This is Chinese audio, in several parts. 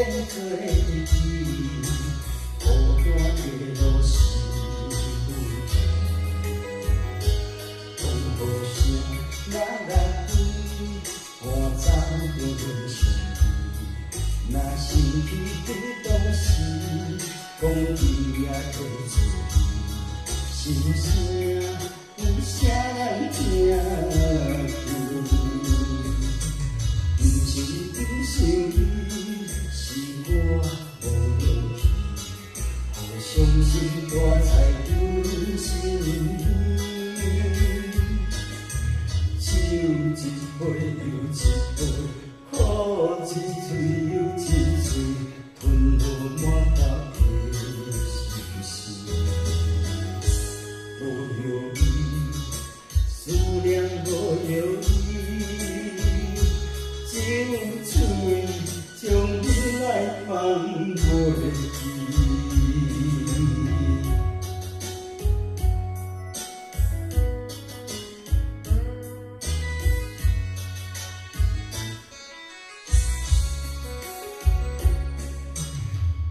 变做日记，孤单的路是有风雨声，哪来对，看走着人生路。若失去在当时，讲伊也会注意，心声有啥人听？不是真心意，是我无勇气。互相信大才有心意，只有一杯又一杯，苦一嘴又一嘴，吞落满腹的心事。无药医，思念无药医。情醉，将你来放袂记。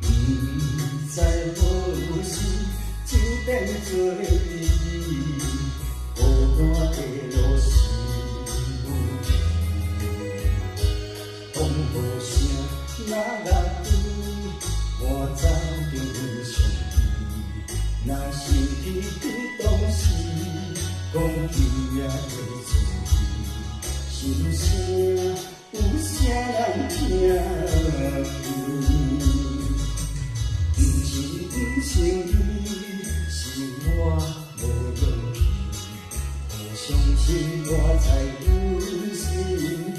不知何时，就变做日记，孤单的路是风雨声，哪来对？看走着人生路。若失去在当时，讲起也会注意。心声有啥人听？不是真心意，是我无勇气。互相信我才有心意。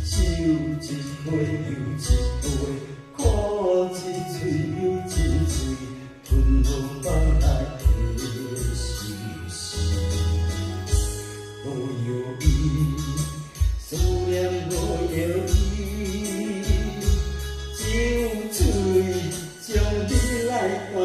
只有一杯又一杯，苦一嘴又一嘴，吞落腹内的心事。无药医，思念无药医，只有嘴将你来放。